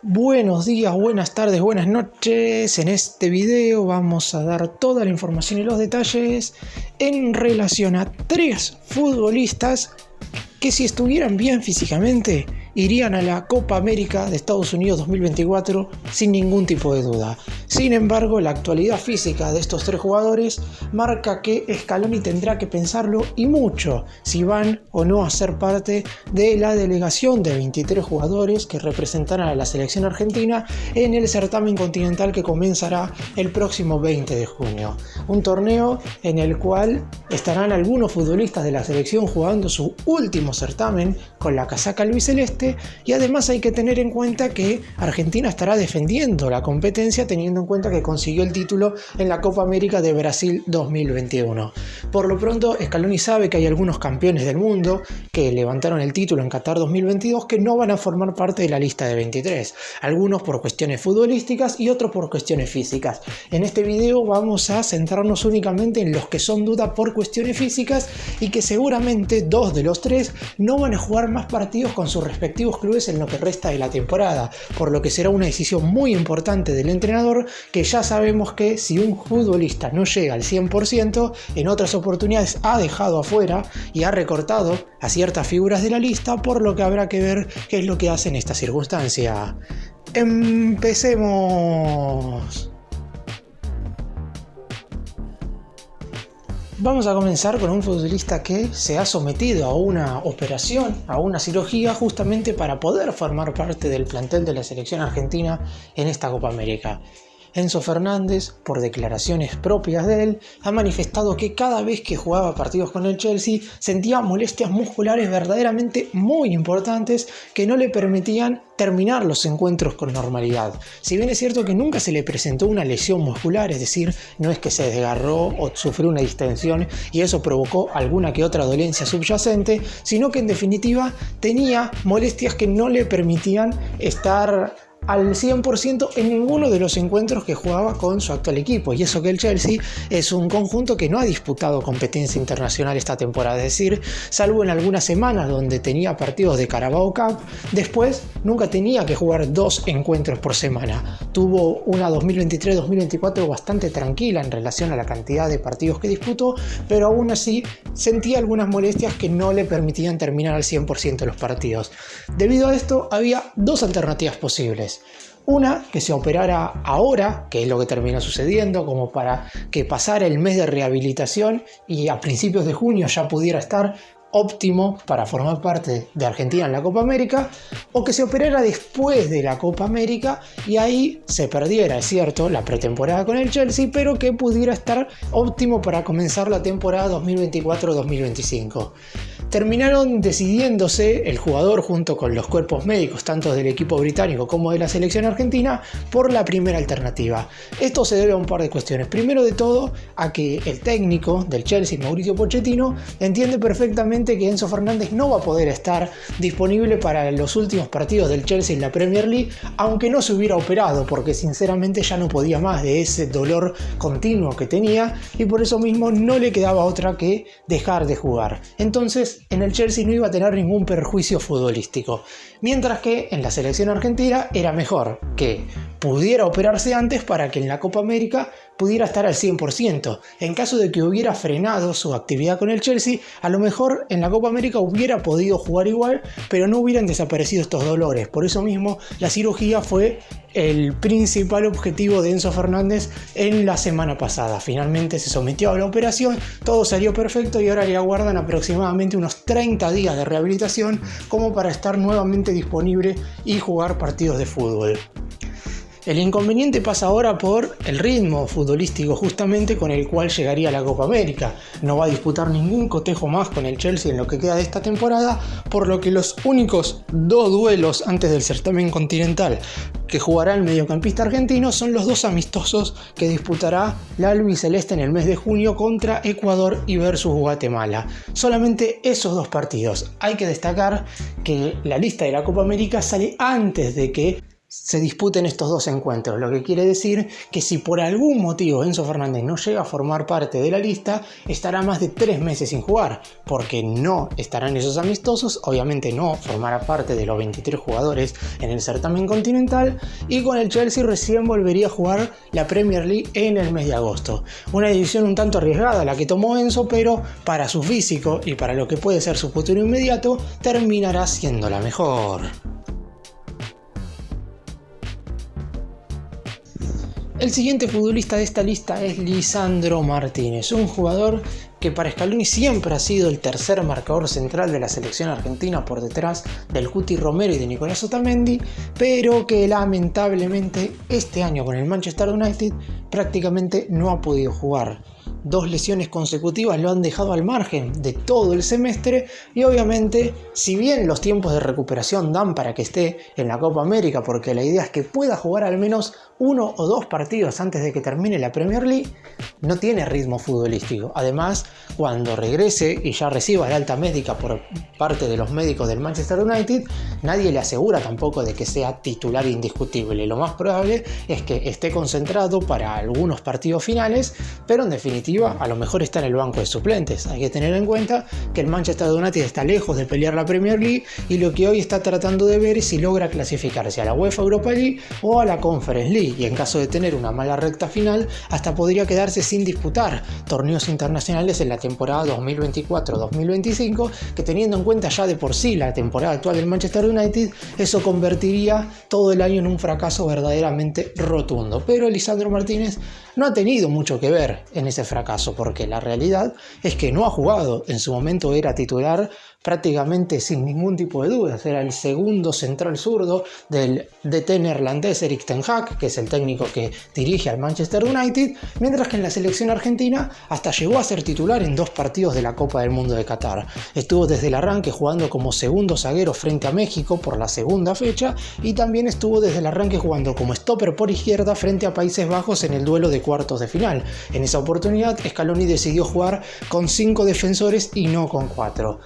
Buenos días, buenas tardes, buenas noches. En este video vamos a dar toda la información y los detalles en relación a 3 futbolistas que, si estuvieran bien físicamente, irían a la Copa América de Estados Unidos 2024 sin ningún tipo de duda. Sin embargo, la actualidad física de estos 3 jugadores marca que Scaloni tendrá que pensarlo y mucho si van o no a ser parte de la delegación de 23 jugadores que representarán a la selección argentina en el certamen continental que comenzará el próximo 20 de junio. Un torneo en el cual estarán algunos futbolistas de la selección jugando su último certamen con la casaca albiceleste. Y además hay que tener en cuenta que Argentina estará defendiendo la competencia, teniendo en cuenta que consiguió el título en la Copa América de Brasil 2021. Por lo pronto, Scaloni sabe que hay algunos campeones del mundo que levantaron el título en Qatar 2022 que no van a formar parte de la lista de 23, algunos por cuestiones futbolísticas y otros por cuestiones físicas. En este video vamos a centrarnos únicamente en los que son duda por cuestiones físicas y que seguramente 2 de los 3 no van a jugar más partidos con sus respectivos clubes en lo que resta de la temporada, por lo que será una decisión muy importante del entrenador, que ya sabemos que si un futbolista no llega al 100%, en otras oportunidades ha dejado afuera y ha recortado a ciertas figuras de la lista, por lo que habrá que ver qué es lo que hace en esta circunstancia. Empecemos. Vamos a comenzar con un futbolista que se ha sometido a una operación, a una cirugía, justamente para poder formar parte del plantel de la selección argentina en esta Copa América. Enzo Fernández, por declaraciones propias de él, ha manifestado que cada vez que jugaba partidos con el Chelsea sentía molestias musculares verdaderamente muy importantes que no le permitían terminar los encuentros con normalidad. Si bien es cierto que nunca se le presentó una lesión muscular, es decir, no es que se desgarró o sufrió una distensión y eso provocó alguna que otra dolencia subyacente, sino que en definitiva tenía molestias que no le permitían estar al 100% en ninguno de los encuentros que jugaba con su actual equipo, y eso que el Chelsea es un conjunto que no ha disputado competencia internacional esta temporada, es decir, salvo en algunas semanas donde tenía partidos de Carabao Cup, después nunca tenía que jugar 2 encuentros por semana. Tuvo una 2023-2024 bastante tranquila en relación a la cantidad de partidos que disputó, pero aún así sentía algunas molestias que no le permitían terminar al 100% los partidos. Debido a esto había 2 alternativas posibles. Una, que se operara ahora, que es lo que terminó sucediendo, como para que pasara el mes de rehabilitación y a principios de junio ya pudiera estar óptimo para formar parte de Argentina en la Copa América, o que se operara después de la Copa América y ahí se perdiera, es cierto, la pretemporada con el Chelsea, pero que pudiera estar óptimo para comenzar la temporada 2024-2025. Terminaron decidiéndose el jugador junto con los cuerpos médicos tanto del equipo británico como de la selección argentina por la primera alternativa. Esto se debe a un par de cuestiones. Primero de todo, a que el técnico del Chelsea, Mauricio Pochettino, entiende perfectamente que Enzo Fernández no va a poder estar disponible para los últimos partidos del Chelsea en la Premier League, aunque no se hubiera operado, porque sinceramente ya no podía más de ese dolor continuo que tenía y por eso mismo no le quedaba otra que dejar de jugar. Entonces, en el Chelsea no iba a tener ningún perjuicio futbolístico, mientras que en la selección argentina era mejor que pudiera operarse antes para que en la Copa América pudiera estar al 100%. En caso de que hubiera frenado su actividad con el Chelsea, a lo mejor en la Copa América hubiera podido jugar igual, pero no hubieran desaparecido estos dolores. Por eso mismo la cirugía fue el principal objetivo de Enzo Fernández en la semana pasada. Finalmente se sometió a la operación, todo salió perfecto y ahora le aguardan aproximadamente unos 30 días de rehabilitación como para estar nuevamente disponible y jugar partidos de fútbol. El inconveniente pasa ahora por el ritmo futbolístico justamente con el cual llegaría a la Copa América. No va a disputar ningún cotejo más con el Chelsea en lo que queda de esta temporada, por lo que los únicos 2 duelos antes del certamen continental que jugará el mediocampista argentino son los 2 amistosos que disputará la albiceleste en el mes de junio contra Ecuador y versus Guatemala. Solamente esos 2 partidos. Hay que destacar que la lista de la Copa América sale antes de que se disputen estos dos encuentros, lo que quiere decir que si por algún motivo Enzo Fernández no llega a formar parte de la lista, estará más de 3 meses sin jugar, porque no estarán esos amistosos, obviamente no formará parte de los 23 jugadores en el certamen continental, y con el Chelsea recién volvería a jugar la Premier League en el mes de agosto. Una decisión un tanto arriesgada la que tomó Enzo, pero para su físico y para lo que puede ser su futuro inmediato, terminará siendo la mejor. El siguiente futbolista de esta lista es Lisandro Martínez, un jugador que para Scaloni siempre ha sido el tercer marcador central de la selección argentina por detrás del Cuti Romero y de Nicolás Otamendi, pero que lamentablemente este año con el Manchester United prácticamente no ha podido jugar. 2 lesiones consecutivas lo han dejado al margen de todo el semestre y obviamente, si bien los tiempos de recuperación dan para que esté en la Copa América, porque la idea es que pueda jugar al menos 1 o 2 partidos antes de que termine la Premier League, no tiene ritmo futbolístico. Además, cuando regrese y ya reciba la alta médica por parte de los médicos del Manchester United, nadie le asegura tampoco de que sea titular indiscutible. Lo más probable es que esté concentrado para algunos partidos finales, pero en definitiva a lo mejor está en el banco de suplentes. Hay que tener en cuenta que el Manchester United está lejos de pelear la Premier League y lo que hoy está tratando de ver es si logra clasificarse a la UEFA Europa League o a la Conference League, y en caso de tener una mala recta final hasta podría quedarse sin disputar torneos internacionales en la temporada 2024-2025, que teniendo en cuenta ya de por sí la temporada actual del Manchester United, eso convertiría todo el año en un fracaso verdaderamente rotundo. Pero Lisandro Martínez no ha tenido mucho que ver en ese fracaso, porque la realidad es que no ha jugado. En su momento era titular prácticamente sin ningún tipo de dudas. Era el segundo central zurdo del DT neerlandés Erik ten Hag, que es el técnico que dirige al Manchester United, mientras que en la selección argentina hasta llegó a ser titular en 2 partidos de la Copa del Mundo de Qatar. Estuvo desde el arranque jugando como segundo zaguero frente a México por la segunda fecha, y también estuvo desde el arranque jugando como stopper por izquierda frente a Países Bajos en el duelo de cuartos de final. En esa oportunidad Scaloni decidió jugar con 5 defensores y no con 4.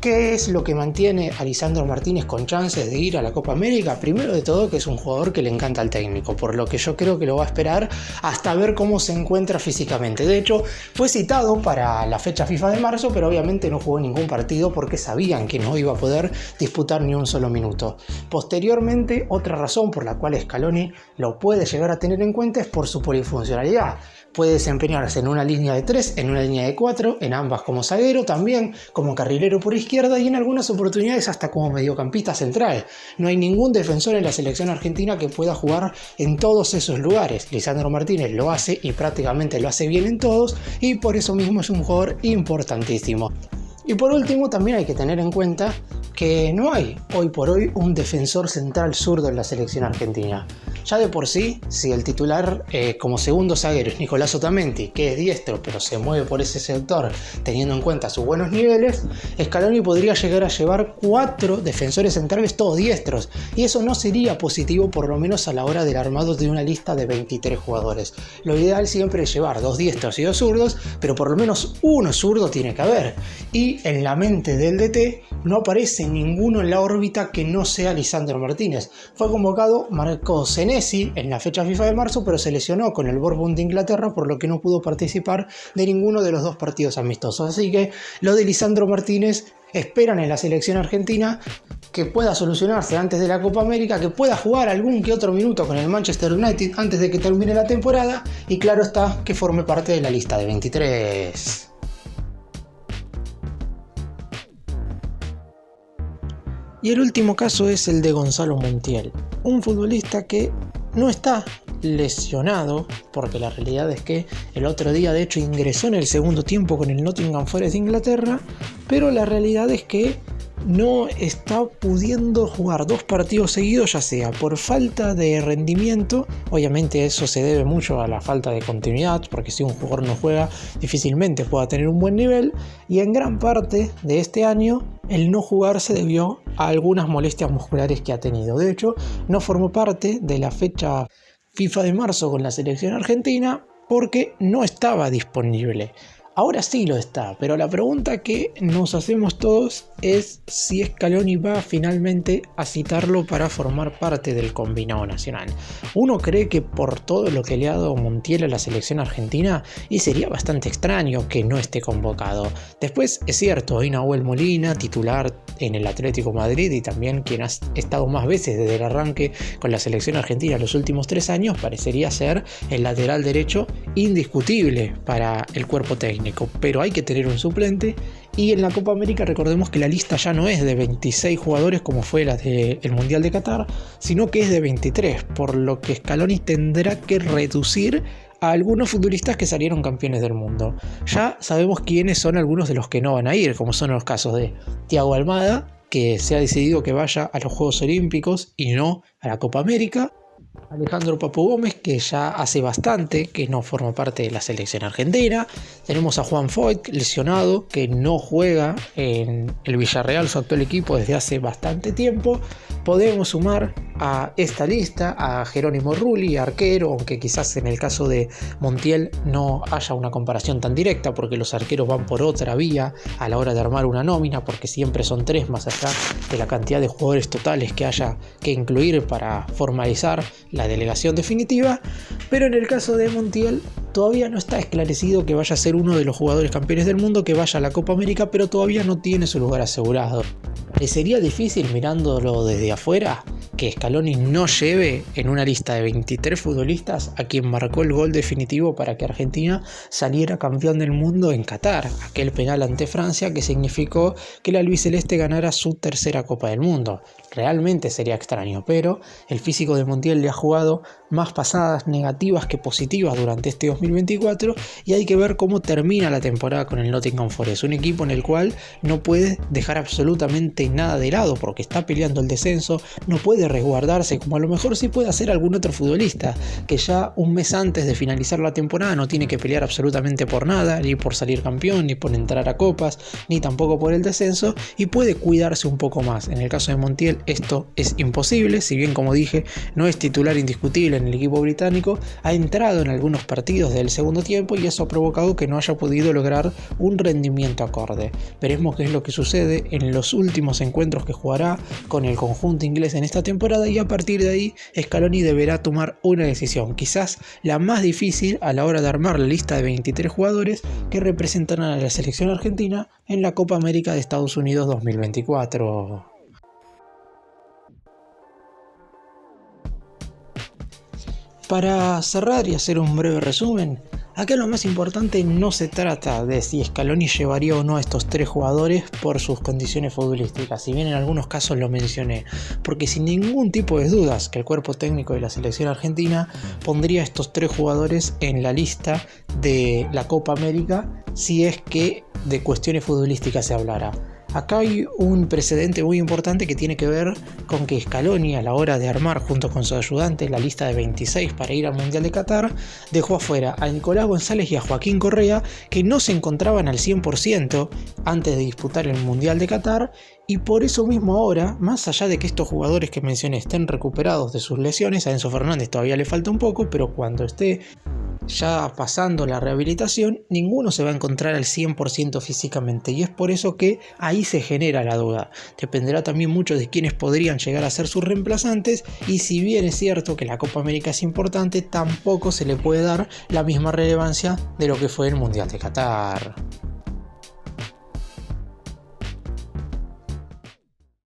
¿Qué es lo que mantiene a Lisandro Martínez con chances de ir a la Copa América? Primero de todo, que es un jugador que le encanta al técnico, por lo que yo creo que lo va a esperar hasta ver cómo se encuentra físicamente. De hecho, fue citado para la fecha FIFA de marzo, pero obviamente no jugó ningún partido porque sabían que no iba a poder disputar ni un solo minuto. Posteriormente, otra razón por la cual Scaloni lo puede llegar a tener en cuenta es por su polifuncionalidad. Puede desempeñarse en una línea de 3, en una línea de 4, en ambas como zaguero, también como carrilero por izquierda y en algunas oportunidades hasta como mediocampista central. No hay ningún defensor en la selección argentina que pueda jugar en todos esos lugares. Lisandro Martínez lo hace y prácticamente lo hace bien en todos, y por eso mismo es un jugador importantísimo. Y por último, también hay que tener en cuenta que no hay hoy por hoy un defensor central zurdo en la selección argentina. Ya de por sí, si el titular como segundo zaguero es Nicolás Otamendi, que es diestro pero se mueve por ese sector teniendo en cuenta sus buenos niveles, Scaloni podría llegar a llevar 4 defensores centrales todos diestros, y eso no sería positivo, por lo menos a la hora del armado de una lista de 23 jugadores. Lo ideal siempre es llevar 2 diestros y 2 zurdos, pero por lo menos uno zurdo tiene que haber, y en la mente del DT no aparece ninguno en la órbita que no sea Lisandro Martínez. Fue convocado Marco Senesi en la fecha FIFA de marzo, pero se lesionó con el Bournemouth de Inglaterra, por lo que no pudo participar de ninguno de los 2 partidos amistosos. Así que lo de Lisandro Martínez esperan en la selección argentina que pueda solucionarse antes de la Copa América, que pueda jugar algún que otro minuto con el Manchester United antes de que termine la temporada, y claro está, que forme parte de la lista de 23. Y el último caso es el de Gonzalo Montiel, un futbolista que no está lesionado, porque la realidad es que el otro día de hecho ingresó en el segundo tiempo con el Nottingham Forest de Inglaterra, pero la realidad es que no está pudiendo jugar 2 partidos seguidos, ya sea por falta de rendimiento, obviamente eso se debe mucho a la falta de continuidad, porque si un jugador no juega difícilmente pueda tener un buen nivel, y en gran parte de este año el no jugar se debió a algunas molestias musculares que ha tenido. De hecho, no formó parte de la fecha FIFA de marzo con la selección argentina porque no estaba disponible. Ahora sí lo está, pero la pregunta que nos hacemos todos es si Scaloni va finalmente a citarlo para formar parte del combinado nacional. Uno cree que por todo lo que le ha dado Montiel a la selección argentina, y sería bastante extraño que no esté convocado. Después es cierto, hay Nahuel Molina, titular en el Atlético Madrid y también quien ha estado más veces desde el arranque con la selección argentina los últimos 3 años, parecería ser el lateral derecho indiscutible para el cuerpo técnico. Pero hay que tener un suplente, y en la Copa América recordemos que la lista ya no es de 26 jugadores como fue la del Mundial de Qatar, sino que es de 23, por lo que Scaloni tendrá que reducir a algunos futbolistas que salieron campeones del mundo. Ya sabemos quiénes son algunos de los que no van a ir, como son los casos de Thiago Almada, que se ha decidido que vaya a los Juegos Olímpicos y no a la Copa América. Alejandro Papu Gómez, que ya hace bastante que no forma parte de la selección argentina. Tenemos a Juan Foyt, lesionado, que no juega en el Villarreal, su actual equipo, desde hace bastante tiempo. Podemos sumar a esta lista a Jerónimo Rulli, arquero, aunque quizás en el caso de Montiel no haya una comparación tan directa, porque los arqueros van por otra vía a la hora de armar una nómina, porque siempre son 3 más allá de la cantidad de jugadores totales que haya que incluir para formalizar la delegación definitiva. Pero en el caso de Montiel todavía no está esclarecido que vaya a ser uno de los jugadores campeones del mundo, que vaya a la Copa América, pero todavía no tiene su lugar asegurado. ¿Sería difícil, mirándolo desde afuera, que Scaloni no lleve en una lista de 23 futbolistas a quien marcó el gol definitivo para que Argentina saliera campeón del mundo en Qatar? Aquel penal ante Francia que significó que la albiceleste ganara su 3ª Copa del Mundo. Realmente sería extraño, pero el físico de Montiel le ha jugado más pasadas negativas que positivas durante este 2024, y hay que ver cómo termina la temporada con el Nottingham Forest, un equipo en el cual no puede dejar absolutamente nada de lado porque está peleando el descenso, no puede resguardarse como a lo mejor sí puede hacer algún otro futbolista, que ya un mes antes de finalizar la temporada no tiene que pelear absolutamente por nada, ni por salir campeón, ni por entrar a copas, ni tampoco por el descenso, y puede cuidarse un poco más. En el caso de Montiel esto es imposible, si bien como dije no es titular indiscutible en el equipo británico, ha entrado en algunos partidos del segundo tiempo y eso ha provocado que no haya podido lograr un rendimiento acorde. Veremos qué es lo que sucede en los últimos encuentros que jugará con el conjunto inglés en esta temporada, y a partir de ahí Scaloni deberá tomar una decisión, quizás la más difícil a la hora de armar la lista de 23 jugadores que representarán a la selección argentina en la Copa América de Estados Unidos 2024. Para cerrar y hacer un breve resumen, acá lo más importante no se trata de si Scaloni llevaría o no a estos 3 jugadores por sus condiciones futbolísticas, si bien en algunos casos lo mencioné, porque sin ningún tipo de dudas que el cuerpo técnico de la selección argentina pondría a estos 3 jugadores en la lista de la Copa América si es que de cuestiones futbolísticas se hablara. Acá hay un precedente muy importante que tiene que ver con que Scaloni, a la hora de armar junto con su ayudante la lista de 26 para ir al Mundial de Qatar, dejó afuera a Nicolás González y a Joaquín Correa, que no se encontraban al 100% antes de disputar el Mundial de Qatar, y por eso mismo ahora, más allá de que estos jugadores que mencioné estén recuperados de sus lesiones, a Enzo Fernández todavía le falta un poco, pero cuando esté ya pasando la rehabilitación, ninguno se va a encontrar al 100% físicamente, y es por eso que ahí se genera la duda. Dependerá también mucho de quiénes podrían llegar a ser sus reemplazantes, y si bien es cierto que la Copa América es importante, tampoco se le puede dar la misma relevancia de lo que fue el Mundial de Qatar.